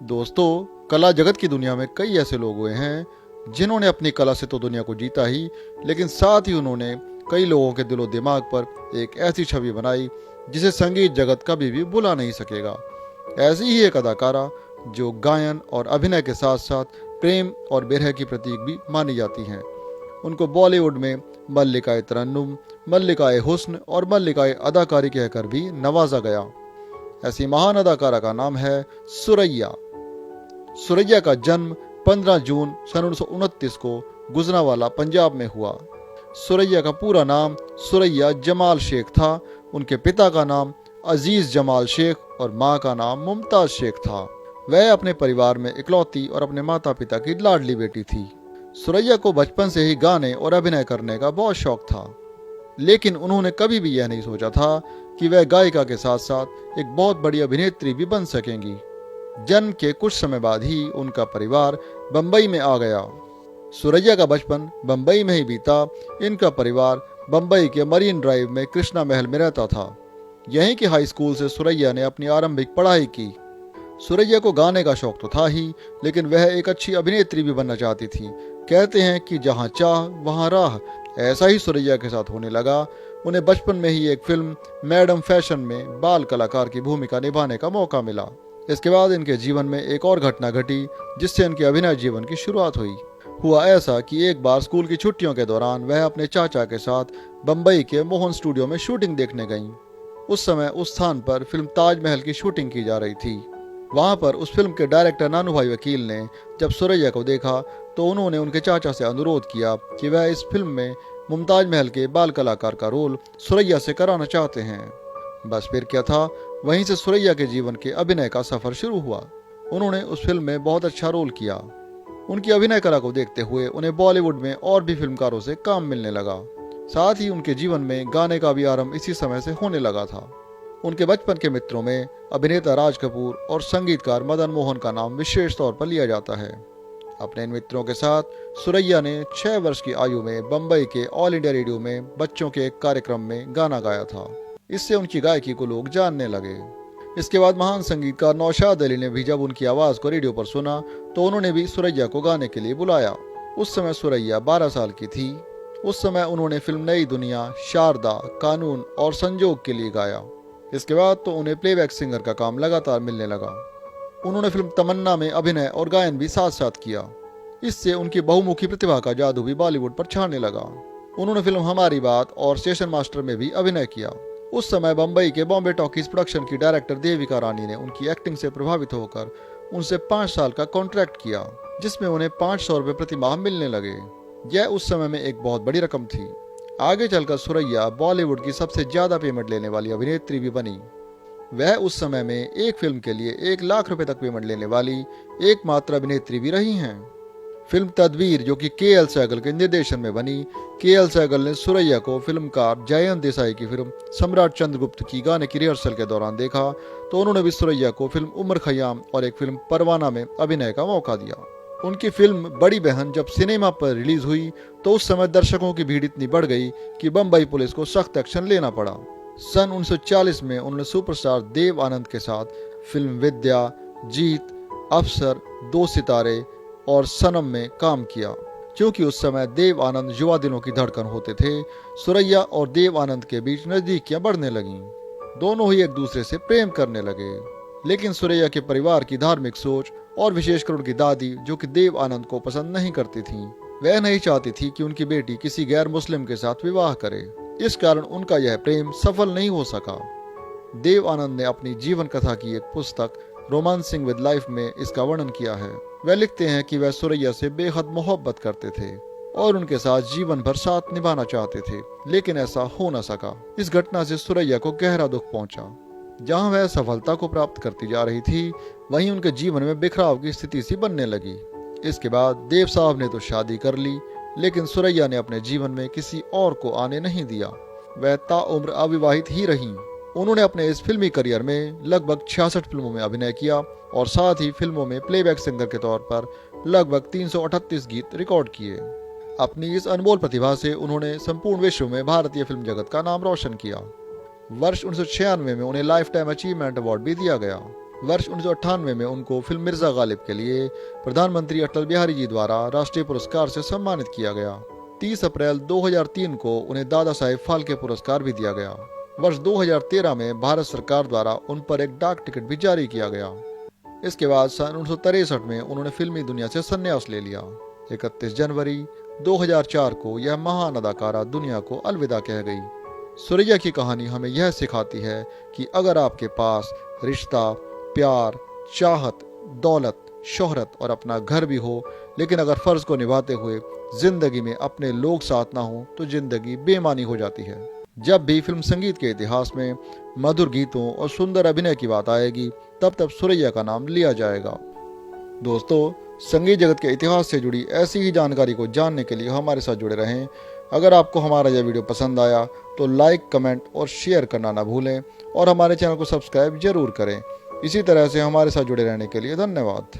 दोस्तों, कला जगत की दुनिया में कई ऐसे लोग हुए हैं जिन्होंने अपनी कला से तो दुनिया को जीता ही, लेकिन साथ ही उन्होंने कई लोगों के दिलो दिमाग पर एक ऐसी छवि बनाई जिसे संगीत जगत कभी भी भुला नहीं सकेगा। ऐसी ही एक अदाकारा जो गायन और अभिनय के साथ साथ प्रेम और बिरह की प्रतीक भी मानी जाती हैं। उनको बॉलीवुड में मल्लिकाए तरन्नुम, मल्लिकाए हुस्न और मल्लिकाए अदाकारी कहकर भी नवाजा गया। ऐसी महान अदाकारा का नाम है सुरैया। सुरैया का जन्म 15 जून सन 1929 को गुजरांवाला पंजाब में हुआ। सुरैया का पूरा नाम सुरैया जमाल शेख था। उनके पिता का नाम अजीज जमाल शेख और माँ का नाम मुमताज शेख था। वह अपने परिवार में इकलौती और अपने माता पिता की लाडली बेटी थी। सुरैया को बचपन से ही गाने और अभिनय करने का बहुत शौक था, लेकिन उन्होंने कभी भी यह नहीं सोचा था कि वह गायिका के साथ साथ एक बहुत बड़ी अभिनेत्री भी बन सकेंगी। जन्म के कुछ समय बाद ही उनका परिवार बंबई में आ गया। सुरैया का बचपन बंबई में ही बीता। इनका परिवार बंबई के मरीन ड्राइव में कृष्णा महल में रहता था। यहीं के हाई स्कूल से सुरैया ने अपनी आरंभिक पढ़ाई की। सुरैया को गाने का शौक तो था ही, लेकिन वह एक अच्छी अभिनेत्री भी बनना चाहती थी। कहते हैं कि जहाँ चाह वहाँ राह। ऐसा ही सुरैया के साथ होने लगा। उन्हें बचपन में ही एक फिल्म मैडम फैशन में बाल कलाकार की भूमिका निभाने का मौका मिला। इसके बाद इनके जीवन में एक और घटना घटी जिससे इनके अभिनय जीवन की शुरुआत हुई। हुआ ऐसा कि एक बार स्कूल की छुट्टियों के दौरान वह अपने चाचा के साथ बंबई के मोहन स्टूडियो में शूटिंग देखने गईं। उस समय उस स्थान पर फिल्म ताजमहल की शूटिंग की जा रही थी। वहां पर उस फिल्म के डायरेक्टर नानूभाई वकील ने जब सुरैया को देखा तो उन्होंने उनके चाचा से अनुरोध किया कि वह इस फिल्म में मुमताज महल के बाल कलाकार का रोल सुरैया से कराना चाहते हैं। बस फिर क्या था, वहीं से सुरैया के जीवन के अभिनय का सफर शुरू हुआ। उन्होंने उस फिल्म में बहुत अच्छा रोल किया। उनकी अभिनय कला को देखते हुए उन्हें बॉलीवुड में और भी फिल्मकारों से काम मिलने लगा। साथ ही उनके जीवन में गाने का भी आरंभ इसी समय से होने लगा था। उनके बचपन के मित्रों में अभिनेता राज कपूर और संगीतकार मदन मोहन का नाम विशेष तौर पर लिया जाता है। अपने इन मित्रों के साथ सुरैया ने 6 वर्ष की आयु में बंबई के ऑल इंडिया रेडियो में बच्चों के एक कार्यक्रम में गाना गाया था। इससे उनकी गायकी को लोग जानने लगे। इसके बाद महान संगीतकार नौशाद अली ने भी जब उनकी आवाज़ को रेडियो पर सुना तो उन्होंने भी सुरैया को गाने के लिए बुलाया। उस समय सुरैया 12 साल की थी। उस समय उन्होंने फिल्म नई दुनिया, शारदा, कानून और संजोग के लिए गाया। इसके बाद तो उन्हें प्लेबैक सिंगर का काम लगातार मिलने लगा। उन्होंने फिल्म तमन्ना में अभिनय और गायन भी साथ साथ किया। इससे उनकी बहुमुखी प्रतिभा का जादू भी बॉलीवुड पर छाने लगा। उन्होंने फिल्म हमारी बात और स्टेशन मास्टर में भी अभिनय किया। उस समय बंबई के बॉम्बे टॉकीज प्रोडक्शन की डायरेक्टर देविका रानी ने उनकी एक्टिंग से प्रभावित होकर उनसे 5 साल का कॉन्ट्रैक्ट किया, जिसमें उन्हें 500 रुपये प्रति माह मिलने लगे। यह उस समय में एक बहुत बड़ी रकम थी। आगे चलकर सुरैया बॉलीवुड की सबसे ज्यादा पेमेंट लेने वाली अभिनेत्री भी बनी। वह उस समय में एक फिल्म के लिए 1 लाख रुपए तक पेमेंट लेने वाली एकमात्र अभिनेत्री भी रही हैं। फिल्म तदबीर, जो कि के.एल. सहगल के निर्देशन में बनी, के.एल. सहगल ने सुरैया को फिल्मकार जयंत देसाई की फिल्म सम्राट चंद्रगुप्त की गाने की रिहर्सल के दौरान देखा तो उन्होंने भी सुरैया को फिल्म उमर खयाम और एक फिल्म परवाना में अभिनय का मौका दिया। उनकी फिल्म बड़ी बहन जब सिनेमा पर रिलीज हुई तो उस समय दर्शकों की भीड़ इतनी बढ़ गई कि बंबई पुलिस को सख्त एक्शन लेना पड़ा। सन 1940 में उन्होंने सुपरस्टार देव आनंद के साथ फिल्म विद्या, जीत, अफसर, 2 सितारे और सनम में काम किया। क्योंकि उस समय देव आनंद युवा दिलों की धड़कन होते थे, सुरैया और देव आनंद के बीच नजदीकियां बढ़ने लगीं। दोनों ही एक दूसरे से प्रेम करने लगे। लेकिन सुरैया के परिवार की धार्मिक सोच और विशेषकर उनकी दादी, जो कि देव आनंद को पसंद नहीं करती थी, वह नहीं चाहती थी कि उनकी बेटी किसी गैर मुस्लिम के साथ विवाह करे। इस कारण उनका यह प्रेम सफल नहीं हो सका। देव आनंद ने अपनी जीवन कथा की एक पुस्तक रोमांसिंग विद लाइफ में इसका वर्णन किया है। वह लिखते हैं कि वह सुरैया से बेहद मोहब्बत करते थे और उनके साथ जीवन भर साथ निभाना चाहते थे, लेकिन ऐसा हो न सका। इस घटना से सुरैया को गहरा दुख पहुंचा। जहां वह सफलता को प्राप्त करती जा रही थी, वहीं उनके जीवन में बिखराव की स्थिति सी बनने लगी। इसके बाद देव साहब ने तो शादी कर ली, लेकिन सुरैया ने अपने जीवन में किसी और को आने नहीं दिया। वह ताउम्र अविवाहित ही रहीं। उन्होंने अपने इस फिल्मी करियर में लगभग 66 फिल्मों में अभिनय किया और साथ ही फिल्मों में प्लेबैक सिंगर के तौर पर लगभग 338 गीत रिकॉर्ड किए। अपनी इस अनमोल प्रतिभा से उन्होंने संपूर्ण विश्व में भारतीय फिल्म जगत का नाम रोशन किया। वर्ष 1996 में उन्हें लाइफ टाइम अचीवमेंट अवार्ड भी दिया गया। वर्ष 1998 में उनको फिल्म मिर्जा गालिब के लिए प्रधानमंत्री अटल बिहारी जी द्वारा राष्ट्रीय पुरस्कार से सम्मानित किया गया। 30 अप्रैल 2003 को उन्हें दादा साहेब फाल्के पुरस्कार भी दिया गया। वर्ष 2013 में भारत सरकार द्वारा उन पर एक डाक टिकट भी जारी किया गया। इसके बाद सन 1963 में उन्होंने फिल्मी दुनिया से संन्यास ले लिया। 31 जनवरी 2004 को यह महान अदाकारा दुनिया को अलविदा कह गई। सुरैया की कहानी हमें यह सिखाती है कि अगर आपके पास रिश्ता, प्यार, चाहत, दौलत, शोहरत और अपना घर भी हो, लेकिन अगर फर्ज को निभाते हुए जिंदगी में अपने लोग साथ ना हो तो जिंदगी बेमानी हो जाती है। जब भी फिल्म संगीत के इतिहास में मधुर गीतों और सुंदर अभिनय की बात आएगी, तब सुरैया का नाम लिया जाएगा। दोस्तों, संगीत जगत के इतिहास से जुड़ी ऐसी ही जानकारी को जानने के लिए हमारे साथ जुड़े रहें। अगर आपको हमारा यह वीडियो पसंद आया तो लाइक, कमेंट और शेयर करना ना भूलें और हमारे चैनल को सब्सक्राइब जरूर करें। इसी तरह से हमारे साथ जुड़े रहने के लिए धन्यवाद।